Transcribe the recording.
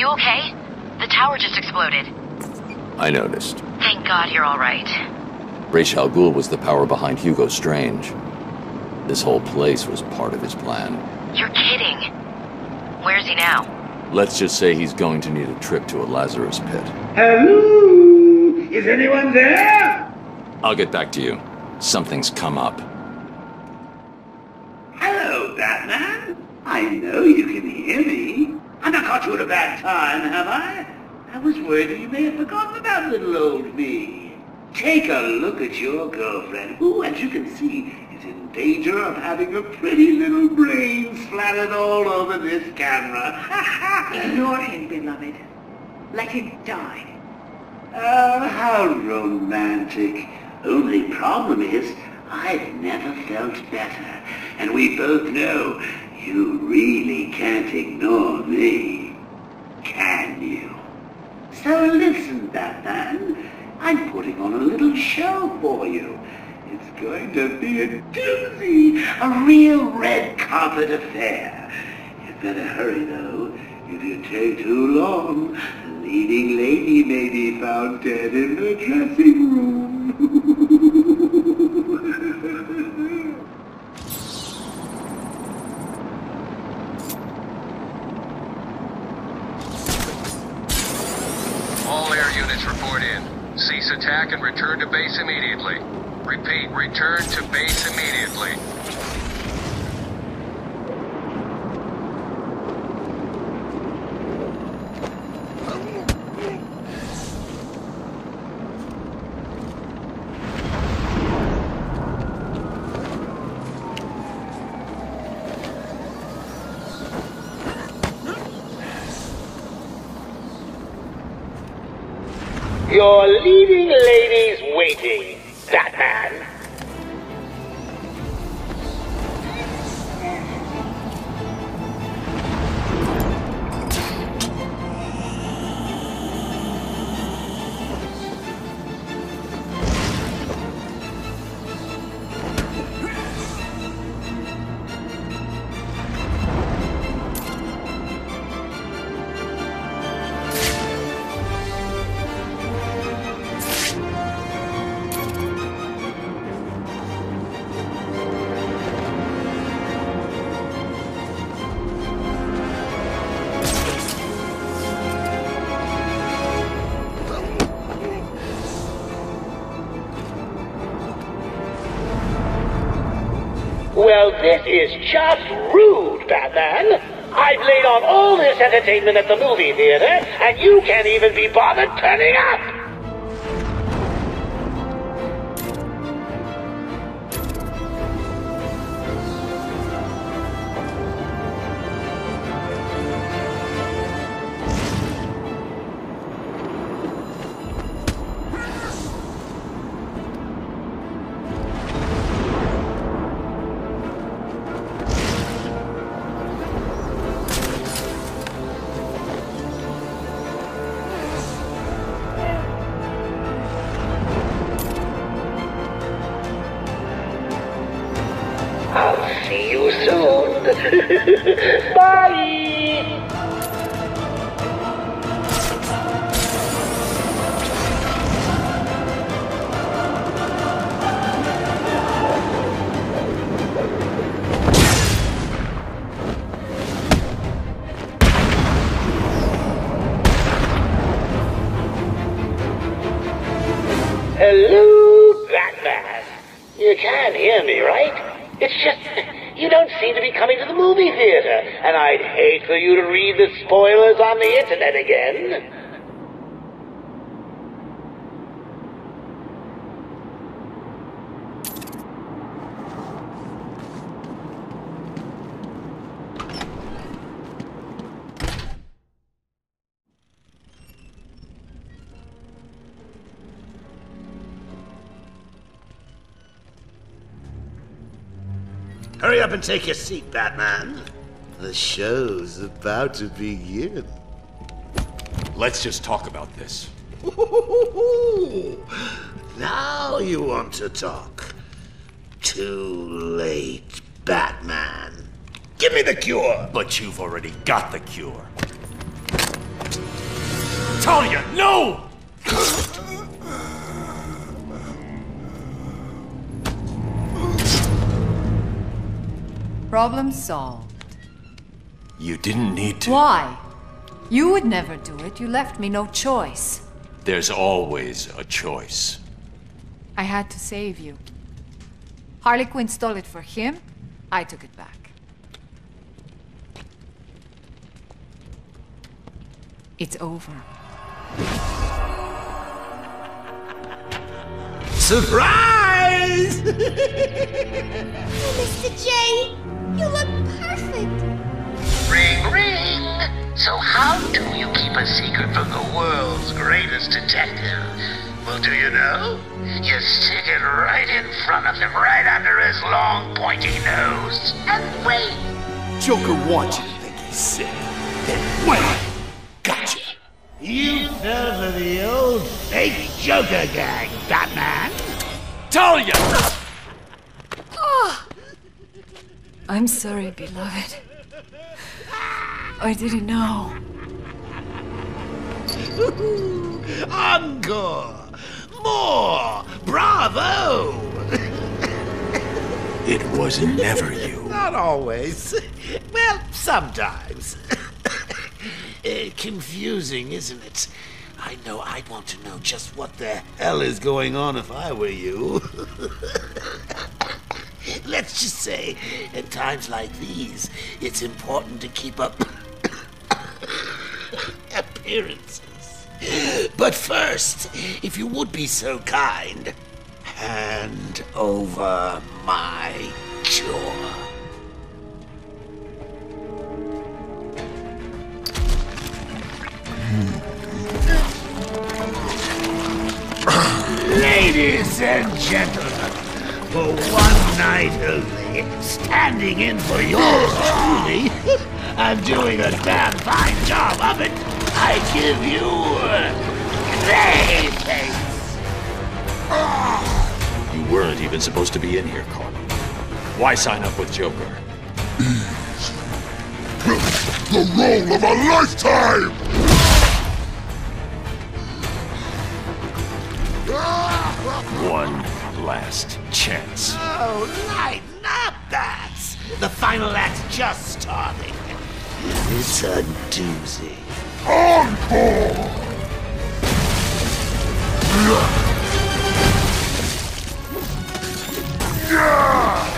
you okay? The tower just exploded. I noticed. Thank God you're all right. Ra's al Ghul was the power behind Hugo Strange. This whole place was part of his plan. You're kidding. Where's he now? Let's just say he's going to need a trip to a Lazarus pit. Hello? Is anyone there? I'll get back to you. Something's come up. Hello, Batman. I know you can hear me. I've not caught you at a bad time, have I? I was worried that you may have forgotten about little old me. Take a look at your girlfriend, who, as you can see, is in danger of having her pretty little brain splattered all over this camera. Ignore him, beloved. Let him die. Oh, how romantic. Only problem is, I've never felt better. And we both know you really can't ignore me. Can you? So listen, Batman. I'm putting on a little show for you. It's going to be a doozy, a real red carpet affair. You'd better hurry, though. If you take too long, the leading lady may be found dead in her dressing room. All air units report in. Cease attack and return to base immediately. Repeat, return to base immediately. Your leading lady's waiting, Batman. Well, this is just rude, Batman. I've laid on all this entertainment at the movie theater, and you can't even be bothered turning up. I'll see you soon. Bye! Hello, Batman. You can hear me, right? It's just, you don't seem to be coming to the movie theater, and I'd hate for you to read the spoilers on the internet again. Hurry up and take your seat, Batman. The show's about to begin. Let's just talk about this. Now you want to talk. Too late, Batman. Give me the cure. But you've already got the cure. out! Talia, no! Problem solved. You didn't need to. Why? You would never do it. You left me no choice. There's always a choice. I had to save you. Harley Quinn stole it for him. I took it back. It's over. Surprise! Mr. J, you look perfect. Ring, ring! So how do you keep a secret from the world's greatest detective? Well, do you know? You stick it right in front of him, right under his long, pointy nose, and wait. Joker wants you to think he's sick. Then wait! Gotcha! You fell for the old fake Joker gag, Batman! Talia! I'm sorry, beloved. I didn't know. Encore! More! Bravo! It was never you. Not always. Well, sometimes. Confusing, isn't it? I know I'd want to know just what the hell is going on if I were you. Let's just say, at times like these, it's important to keep up appearances. But first, if you would be so kind, hand over my jaw. Ladies and gentlemen, for one night only, standing in for yours truly, I'm doing a damn fine job of it. I give you Clayface. You weren't even supposed to be in here, Carl. Why sign up with Joker? The role of a lifetime! One last chance. Oh, lighten up, bats. The final act's just starting. It's a doozy. Encore! Yeah!